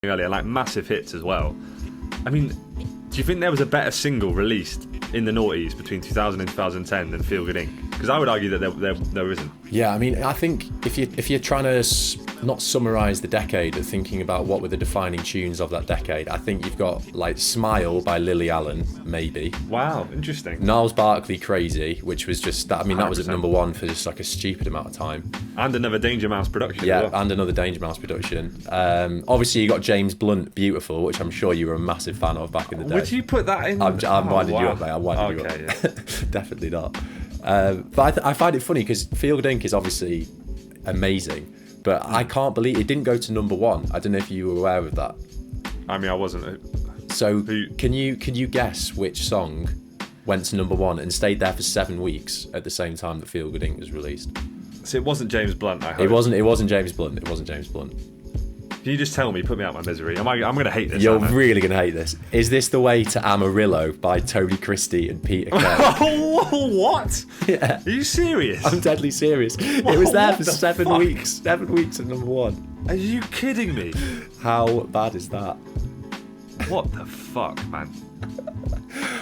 earlier, like massive hits as well. I mean, do you think there was a better single released in the noughties between 2000 and 2010 than Feel Good Inc? Because I would argue that there isn't. Yeah, I mean, I think if you're trying to not summarise the decade, but thinking about what were the defining tunes of that decade, I think you've got like Smile by Lily Allen, maybe. Wow, interesting. Gnarls Barkley, Crazy, which was just that. I mean, 100%. That was at number one for just like a stupid amount of time. And another Danger Mouse production. Yeah, as well. and another Danger Mouse production. Obviously, you got James Blunt, Beautiful, which I'm sure you were a massive fan of back in the day. Would you put that in? I'm winding you up, mate. I'm winding you up. Yeah. Definitely not. But I find it funny because Feel Good Inc is obviously amazing, but I can't believe it didn't go to number one. I don't know if you were aware of that. I mean, I wasn't. So can you guess which song went to number one and stayed there for 7 weeks at the same time that Feel Good Inc was released? So it wasn't James Blunt, I hope. It wasn't James Blunt. It wasn't James Blunt. Can you just tell me, put me out my misery? I'm going to hate this. You're really going to hate this. Is This the Way to Amarillo by Tony Christie and Peter Kay? What? Yeah. Are you serious? I'm deadly serious. It was there for 7 weeks. 7 weeks at number one. Are you kidding me? How bad is that? What the fuck, man?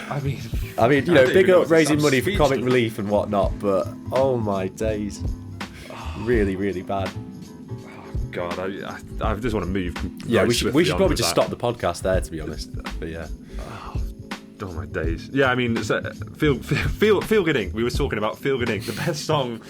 I mean, you know, big up raising money for comic relief and whatnot, but oh my days. Really, really bad. God, I just want to move. Yeah, we should probably just stop the podcast there, to be honest. But yeah. Oh my days. Yeah, I mean, so, Feel Good Inc. We were talking about Feel Good Inc. The best song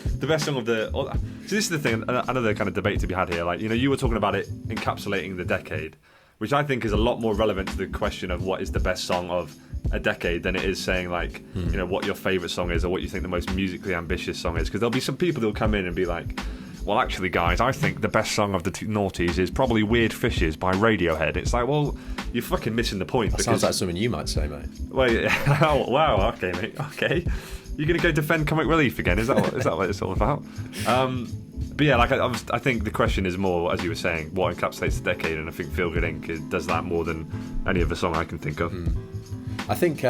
of the. So this is the thing. Another kind of debate to be had here. Like, you know, you were talking about it encapsulating the decade, which I think is a lot more relevant to the question of what is the best song of a decade than it is saying like, you know, what your favourite song is or what you think the most musically ambitious song is. Because there'll be some people that'll come in and be like, well, actually, guys, I think the best song of the noughties is probably Weird Fishes by Radiohead. It's like, well, you're fucking missing the point. That sounds like something you might say, mate. Well, yeah. Oh, wow, okay, mate, okay. You're going to go defend comic relief again? Is that what it's all about? But yeah, like I think the question is more, as you were saying, what encapsulates the decade, and I think Feel Good Inc. does that more than any other song I can think of. I think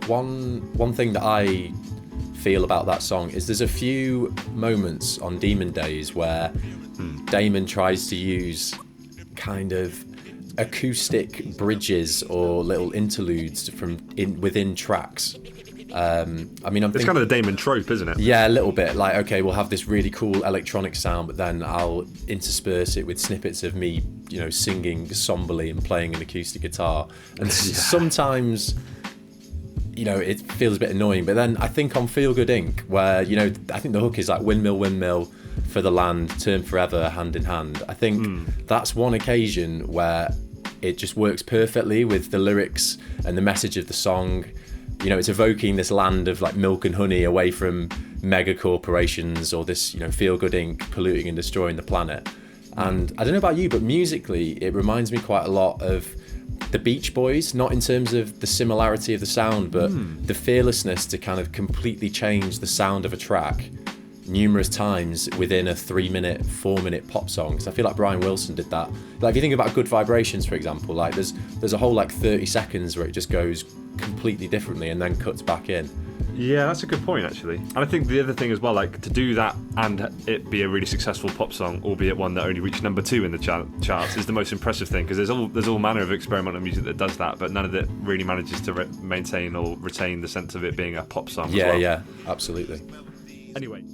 one thing that I feel about that song is there's a few moments on Demon Days where Damon tries to use kind of acoustic bridges or little interludes from within tracks. I mean, it's kind of the Damon trope, isn't it? Yeah, a little bit. Like, okay, we'll have this really cool electronic sound, but then I'll intersperse it with snippets of me, you know, singing somberly and playing an acoustic guitar. And sometimes, you know, it feels a bit annoying. But then I think on Feel Good Inc., where, you know, I think the hook is like windmill, windmill, for the land, turn forever, hand in hand. I think that's one occasion where it just works perfectly with the lyrics and the message of the song. You know, it's evoking this land of like milk and honey away from mega corporations or this, you know, Feel Good Inc. polluting and destroying the planet. And I don't know about you, but musically, it reminds me quite a lot of the Beach Boys, not in terms of the similarity of the sound, but the fearlessness to kind of completely change the sound of a track numerous times within a 3-minute, 4-minute pop song. So I feel like Brian Wilson did that. Like if you think about Good Vibrations, for example, like there's a whole like 30 seconds where it just goes completely differently and then cuts back in. Yeah, that's a good point, actually. And I think the other thing as well, like to do that and it be a really successful pop song, albeit one that only reached number 2 in the charts, is the most impressive thing, because there's all manner of experimental music that does that, but none of it really manages to maintain or retain the sense of it being a pop song. Yeah, as well. yeah, absolutely. Anyway.